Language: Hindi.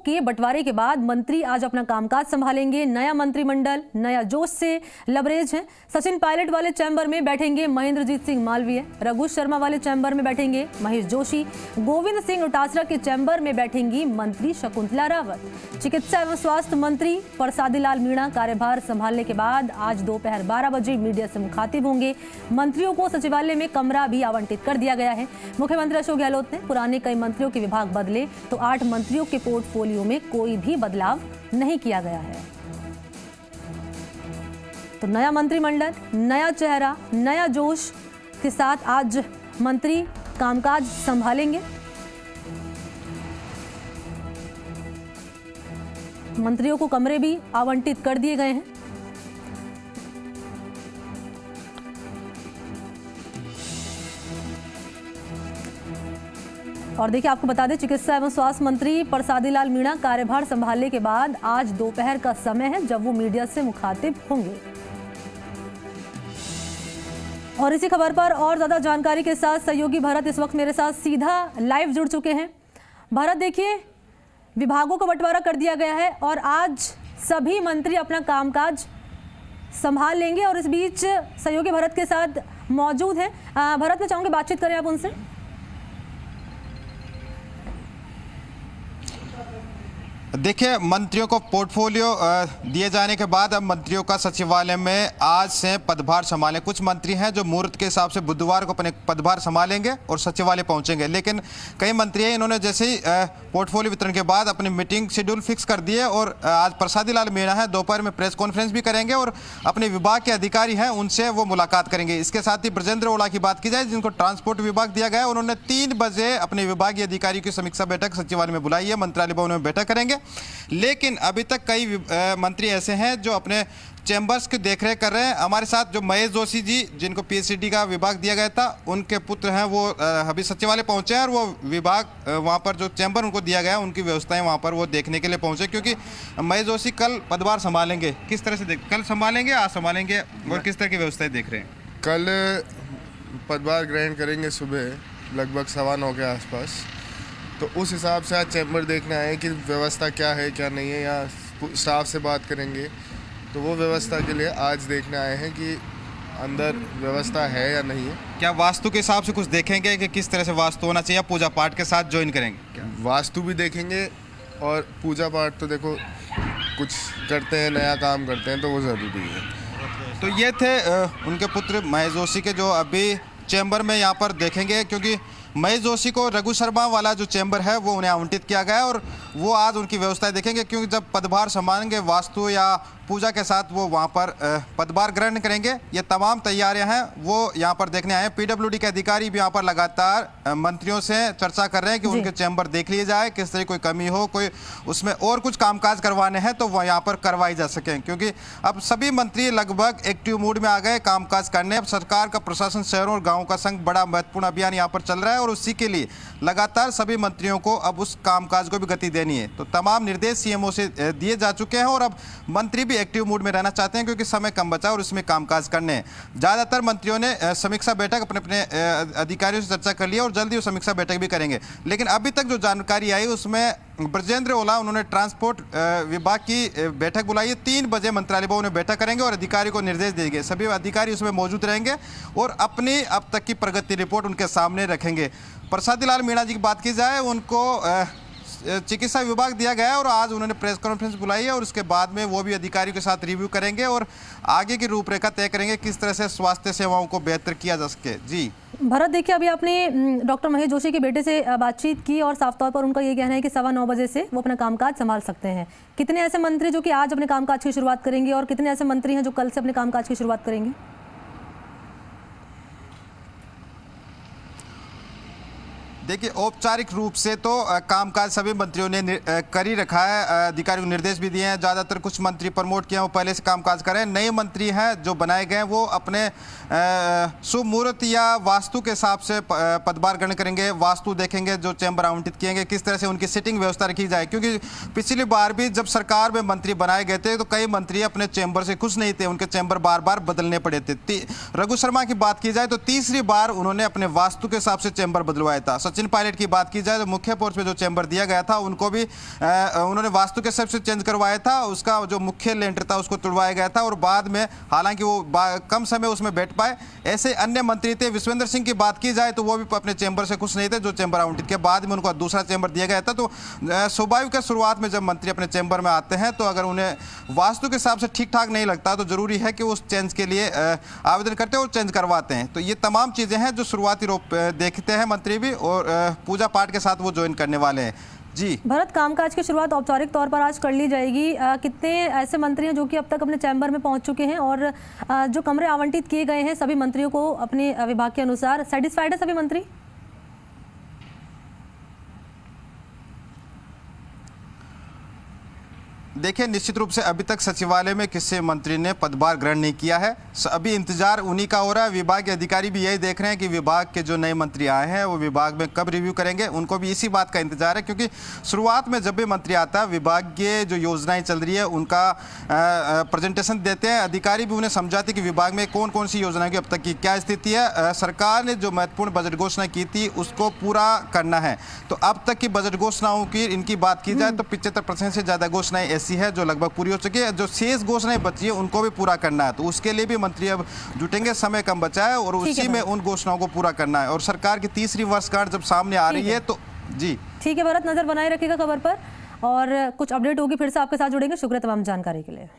के बंटवारे के बाद मंत्री आज अपना कामकाज संभालेंगे। नया मंत्रिमंडल नया जोश से लबरेज है। सचिन पायलट वाले चैम्बर में बैठेंगे महेंद्रजीत सिंह मालवीय, रघु शर्मा वाले चैम्बर में बैठेंगे महेश जोशी, गोविंद सिंह डोटासरा के चैम्बर में बैठेंगी मंत्री शकुंतला रावत। चिकित्सा एवं स्वास्थ्य मंत्री प्रसादी लाल मीणा कार्यभार संभालने के बाद आज दोपहर 12 बजे मीडिया से मुखातिब होंगे। मंत्रियों को सचिवालय में कमरा भी आवंटित कर दिया गया है। मुख्यमंत्री अशोक गहलोत ने पुराने कई मंत्रियों के विभाग बदले तो 8 मंत्रियों के पोर्टफोलियो में कोई भी बदलाव नहीं किया गया है। तो नया मंत्रिमंडल नया चेहरा नया जोश के साथ आज मंत्री कामकाज संभालेंगे। मंत्रियों को कमरे भी आवंटित कर दिए गए हैं। और देखिए, आपको बता दें, चिकित्सा एवं स्वास्थ्य मंत्री प्रसादी लाल मीणा कार्यभार संभालने के बाद आज दोपहर का समय है जब वो मीडिया से मुखातिब होंगे। और इसी खबर पर और ज्यादा जानकारी के साथ सहयोगी भरत इस वक्त मेरे साथ सीधा लाइव जुड़ चुके हैं। भरत, देखिए, विभागों का बंटवारा कर दिया गया है और आज सभी मंत्री अपना कामकाज संभाल लेंगे और इस बीच सहयोगी भरत के साथ मौजूद हैं। भरत, मैं चाहूंगी बातचीत करें आप उनसे। देखिए, मंत्रियों को पोर्टफोलियो दिए जाने के बाद अब मंत्रियों का सचिवालय में आज से पदभार संभालें। कुछ मंत्री हैं जो मुहूर्त के हिसाब से बुधवार को अपने पदभार संभालेंगे और सचिवालय पहुंचेंगे, लेकिन कई मंत्री हैं इन्होंने जैसे ही पोर्टफोलियो वितरण के बाद अपनी मीटिंग शेड्यूल फिक्स कर दिए और आज प्रसादी लाल मीणा है दोपहर में प्रेस कॉन्फ्रेंस भी करेंगे और अपने विभाग के अधिकारी हैं उनसे वो मुलाकात करेंगे। इसके साथ ही ब्रजेंद्र ओला की बात की जाए, जिनको ट्रांसपोर्ट विभाग दिया गया है, उन्होंने 3 बजे अपने विभागीय अधिकारियों की समीक्षा बैठक सचिवालय में बुलाई है, मंत्रालय भवन में बैठक करेंगे। लेकिन अभी तक कई मंत्री ऐसे हैं जो अपने चैम्बर्स की देखरेख कर रहे हैं। हमारे साथ जो महेश जोशी जी, जिनको पीएचडी का विभाग दिया गया था, उनके पुत्र हैं, वो अभी सचिवालय पहुंचे हैं और वो विभाग वहां पर जो चैम्बर उनको दिया गया उनकी व्यवस्थाएं वहां पर वो देखने के लिए पहुंचे, क्योंकि महेश जोशी कल पदभार संभालेंगे। किस तरह से कल संभालेंगे, आज संभालेंगे और किस तरह की व्यवस्थाएं देख रहे हैं? कल पदभार ग्रहण करेंगे सुबह लगभग 9:15 के आसपास। तो उस हिसाब से आज चैम्बर देखने आए कि व्यवस्था क्या है क्या नहीं है, या स्टाफ से बात करेंगे। तो वो व्यवस्था के लिए आज देखने आए हैं कि अंदर व्यवस्था है या नहीं है। क्या वास्तु के हिसाब से कुछ देखेंगे कि किस तरह से वास्तु होना चाहिए, पूजा पाठ के साथ ज्वाइन करेंगे क्या? वास्तु भी देखेंगे और पूजा पाठ तो देखो कुछ करते हैं, नया काम करते हैं तो वो ज़रूरी है। तो ये थे उनके पुत्र महेश जोशी के, जो अभी चैम्बर में यहाँ पर देखेंगे, क्योंकि महेश जोशी को रघु शर्मा वाला जो चैम्बर है वो उन्हें आवंटित किया गया है और वो आज उनकी व्यवस्थाएं देखेंगे, क्योंकि जब पदभार संभालेंगे वास्तु या पूजा के साथ वो वहाँ पर पदभार ग्रहण करेंगे। ये तमाम तैयारियां हैं वो यहाँ पर देखने आए हैं। पीडब्ल्यूडी के अधिकारी भी यहाँ पर लगातार मंत्रियों से चर्चा कर रहे हैं कि उनके चैम्बर देख लिए जाए, किस तरह कोई कमी हो, कोई उसमें और कुछ कामकाज करवाने हैं तो वह यहाँ पर करवाई जा सकें, क्योंकि अब सभी मंत्री लगभग एक्टिव मूड में आ गए कामकाज करने। अब सरकार का प्रशासन शहरों और गाँवों का संग बड़ा महत्वपूर्ण अभियान यहाँ पर चल रहा है और उसी के लिए लगातार सभी मंत्रियों को अब उस कामकाज को भी गति देनी है। तो तमाम निर्देश सीएमओ से दिए जा चुके हैं और अब मंत्री भी एक्टिव मूड में रहना चाहते हैं, क्योंकि समय कम बचा और उसमें कामकाज करने हैं। ज़्यादातर मंत्रियों ने समीक्षा बैठक अपने अपने अधिकारियों से चर्चा कर लिया और जल्दी वो समीक्षा बैठक भी करेंगे। लेकिन अभी तक जो जानकारी आई उसमें ब्रजेंद्र ओला, उन्होंने ट्रांसपोर्ट विभाग की बैठक बुलाई है। 3 बजे मंत्रालय भवन में बैठक करेंगे और अधिकारी को निर्देश देंगे। सभी अधिकारी उसमें मौजूद रहेंगे और अपनी अब तक की प्रगति रिपोर्ट उनके सामने रखेंगे। प्रसादी लाल मीणा जी की बात की जाए, उनको चिकित्सा विभाग दिया गया है और आज उन्होंने प्रेस कॉन्फ्रेंस बुलाई है और उसके बाद में वो भी अधिकारियों के साथ रिव्यू करेंगे और आगे की रूपरेखा तय करेंगे किस तरह से स्वास्थ्य सेवाओं को बेहतर किया जा सके। जी भरत, देखिए, अभी आपने डॉक्टर महेश जोशी के बेटे से बातचीत की और साफ तौर पर उनका ये कहना है कि 9:15 बजे से वो अपना कामकाज संभाल सकते हैं। कितने ऐसे मंत्री जो कि आज अपने कामकाज की शुरुआत करेंगे और कितने ऐसे मंत्री हैं जो कल से अपने कामकाज की शुरुआत करेंगे? देखिए, औपचारिक रूप से तो कामकाज सभी मंत्रियों ने कर ही रखा है, अधिकारियों को निर्देश भी दिए हैं। ज़्यादातर कुछ मंत्री प्रमोट किए हैं, वो पहले से कामकाज करें। नए मंत्री हैं जो बनाए गए हैं वो अपने शुभ मुहूर्त या वास्तु के हिसाब से पदभार ग्रहण करेंगे, वास्तु देखेंगे, जो चैम्बर आवंटित किएंगे किस तरह से उनकी सिटिंग व्यवस्था रखी जाए। क्योंकि पिछली बार भी जब सरकार में मंत्री बनाए गए थे तो कई मंत्री अपने चैम्बर से खुश नहीं थे, उनके चैम्बर बार बार बदलने पड़े थे। रघु शर्मा की बात की जाए तो तीसरी बार उन्होंने अपने वास्तु के हिसाब से चैम्बर बदलवाया था। सचिन पायलट की बात की जाए तो मुख्य पोर्च पे जो चैम्बर दिया गया था उनको भी उन्होंने वास्तु के हिसाब से चेंज करवाया था, उसका जो मुख्य लेंटर था उसको तुड़वाया गया था और बाद में हालांकि वो कम समय उसमें बैठ पाए। ऐसे अन्य मंत्री थे। विश्वेंद्र सिंह की बात की जाए तो वो भी अपने चैम्बर से खुश नहीं थे, जो चैम्बर आवंटित के बाद में उनको दूसरा चैम्बर दिया गया था। तो स्वाभाविक है, शुरुआत में जब मंत्री अपने चैम्बर में आते हैं तो अगर उन्हें वास्तु के हिसाब से ठीक ठाक नहीं लगता तो जरूरी है कि वो उस चेंज के लिए आवेदन करते हैं और चेंज करवाते हैं। तो ये तमाम चीज़ें हैं जो शुरुआती रूप देखते हैं मंत्री भी, और पूजा पाठ के साथ वो ज्वाइन करने वाले हैं। जी भरत, कामकाज की शुरुआत औपचारिक तौर पर आज कर ली जाएगी। कितने ऐसे मंत्री हैं जो कि अब तक अपने चैम्बर में पहुंच चुके हैं और जो कमरे आवंटित किए गए हैं सभी मंत्रियों को अपने विभाग के अनुसार, सेटिस्फाइड है सभी मंत्री? देखिए, निश्चित रूप से अभी तक सचिवालय में किसी मंत्री ने पदभार ग्रहण नहीं किया है। अभी इंतजार उन्हीं का हो रहा है। विभाग के अधिकारी भी यही देख रहे हैं कि विभाग के जो नए मंत्री आए हैं वो विभाग में कब रिव्यू करेंगे। उनको भी इसी बात का इंतजार है, क्योंकि शुरुआत में जब भी मंत्री आता है विभाग के जो योजनाएं चल रही है उनका प्रेजेंटेशन देते हैं। अधिकारी भी उन्हें समझाते कि विभाग में कौन कौन सी योजनाएं की अब तक की क्या स्थिति है। सरकार ने जो महत्वपूर्ण बजट घोषणा की थी उसको पूरा करना है। तो अब तक की बजट घोषणाओं की इनकी बात की जाए तो 75% से ज़्यादा घोषणाएं ऐसी है जो लगभग पूरी हो चुकी है। जो शेष घोषणाएं बची है उनको भी पूरा करना है। तो उसके लिए भी मंत्री अब जुटेंगे, समय कम बचा है और उसी में उन घोषणाओं को पूरा करना है। और सरकार की तीसरी वर्षगांठ जब सामने आ रही है तो जी ठीक है भरत, नजर बनाए रखिएगा खबर पर और कुछ अपडेट होगी फिर से आपके साथ जुड़ेंगे। शुक्रिया तमाम जानकारी के लिए।